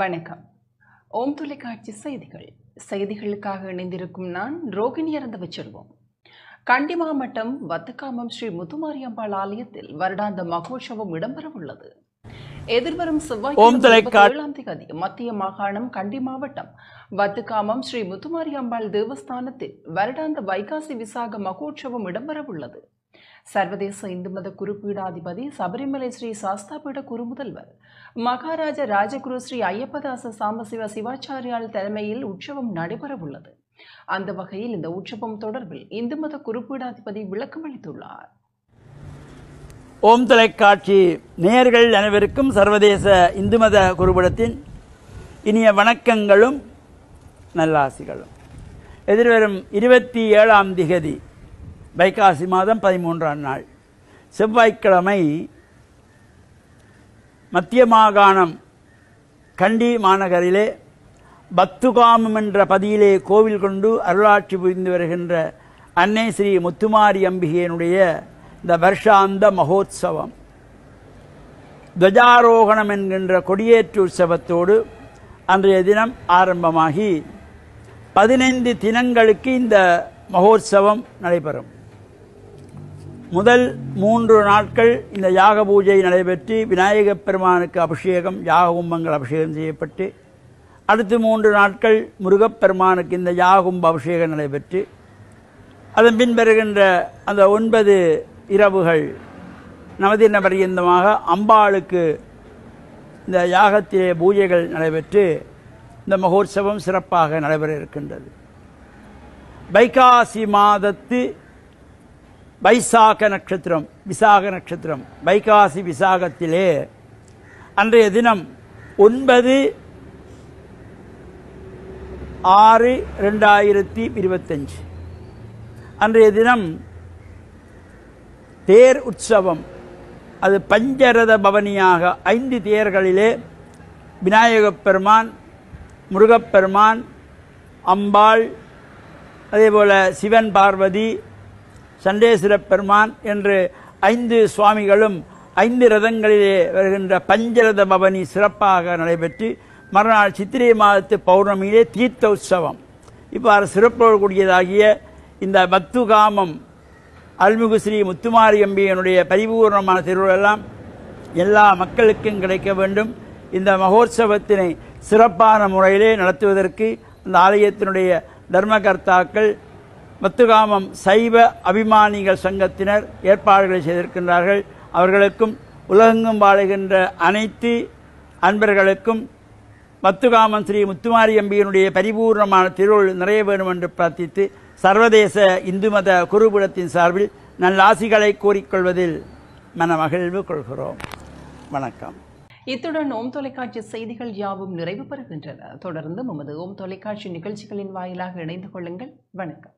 வணக்கம். ஓம் தொலைக்காட்சி செய்திகள். செய்திகளுக்காக இணைந்திருக்கும் நான் ரோகிணி அறந்தவச்செல்வம். கண்டி மாவட்டம் வத்துக்காமம் ஸ்ரீ முத்துமாரியம்பாள் ஆலயத்தில் வருடாந்த மகோற்சவம் இடம்பெறவுள்ளது. எதிர்வரும் செவ்வாய் மத்திய மாகாணம் கண்டி மாவட்டம் வத்துக்காமம் ஸ்ரீ முத்துமாரியம்பாள் தேவஸ்தானத்தில் வருடாந்த வைகாசி விசாக மகோற்சவம் இடம்பெறவுள்ளது. சர்வதேச இந்து மத குருபீடாதிபதி சபரிமலை ஸ்ரீ சாஸ்தாபீட குருமுதல்வர் மகாராஜா ராஜகுரு ஸ்ரீ ஐயப்பதாச சாம்பசிவ சிவாச்சாரியால் தலைமையில் உற்சவம் நடைபெறவுள்ளது. அந்த வகையில் இந்த உற்சவம் தொடர்பில் இந்து மத குருபீடாதிபதி விளக்கம் அளித்துள்ளார். ஓம் தொலைக்காட்சி நேயர்கள் அனைவருக்கும் சர்வதேச இந்து மத குருபீடத்தின் இனிய வணக்கங்களும் நல்லாசிகளும். எதிர்வரும் 27ஆம் திகதி வைகாசி மாதம் 13ஆம் நாள் செவ்வாய்க்கிழமை மத்திய மாகாணம் கண்டி மாநகரிலே பத்துகாமம் என்ற பதியிலே கோவில் கொண்டு அருளாட்சி புரிந்து வருகின்ற அன்னை ஸ்ரீ முத்துமாரி அம்பிகையினுடைய இந்த வருஷாந்த மகோத்சவம் துவஜாரோகணம் என்கின்ற கொடியேற்று உற்சவத்தோடு அன்றைய தினம் ஆரம்பமாகி 15 தினங்களுக்கு இந்த மகோத்சவம் நடைபெறும். முதல் 3 நாட்கள் இந்த யாக பூஜை நடைபெற்று விநாயகப் பெருமானுக்கு அபிஷேகம் யாககும்பங்கள் அபிஷேகம் செய்யப்பட்டு, அடுத்து 3 நாட்கள் முருகப்பெருமானுக்கு இந்த யாககும்ப அபிஷேகம் நடைபெற்று, அதன் பின் பெறுகின்ற அந்த 9 இரவுகள் நவதின பரியந்தமாக அம்பாளுக்கு இந்த யாகத்திலே பூஜைகள் நடைபெற்று இந்த மகோத்சவம் சிறப்பாக நடைபெற இருக்கின்றது. வைகாசி மாதத்து வைசாக நட்சத்திரம் வைகாசி விசாகத்திலே அன்றைய தினம் 9/6/2025 அன்றைய தினம் தேர் உற்சவம். அது பஞ்சரத பவனியாக 5 தேர்களிலே விநாயகப் பெருமான், முருகப்பெருமான், அம்பாள், அதேபோல சிவன், பார்வதி, சண்டேஸ்வர பெருமான் என்று 5 சுவாமிகளும் 5 ரதங்களிலே வருகின்ற பஞ்சரத பவனி சிறப்பாக நடைபெற்று மறுநாள் சித்திரை மாதத்து பௌர்ணமியிலே தீர்த்த உற்சவம். இவ்வாறு சிறப்போடு கூடியதாகிய இந்த பத்துகாமம் அருள்மிகு ஸ்ரீ முத்துமாரி அம்பிகையினுடைய பரிபூர்ணமான திருவிழெல்லாம் எல்லா மக்களுக்கும் கிடைக்க வேண்டும். இந்த மகோத்சவத்தினை சிறப்பான முறையிலே நடத்துவதற்கு இந்த ஆலயத்தினுடைய தர்மகர்த்தாக்கள் பத்துகாமம் சைவ அபிமானிகள் சங்கத்தினர் ஏற்பாடுகளை செய்திருக்கின்றார்கள். அவர்களுக்கும் உலகெங்கும் வாழுகின்ற அனைத்து அன்பர்களுக்கும் பத்துகாமம் ஸ்ரீ முத்துமாரி அம்பிகையினுடைய பரிபூர்ணமான திருவருள் நிறைய வேண்டும் என்று பிரார்த்தித்து சர்வதேச இந்து மத குருபீடத்தின் சார்பில் நல்லாசிகளை கூறிக்கொள்வதில் மனமகிழ்வு கொள்கிறோம். வணக்கம். இத்துடன் ஓம் தொலைக்காட்சி செய்திகள் யாவும் நிறைவு பெறுகின்றன. தொடர்ந்து நமது ஓம் தொலைக்காட்சி நிகழ்ச்சிகளின் வாயிலாக இணைந்து கொள்ளுங்கள். வணக்கம்.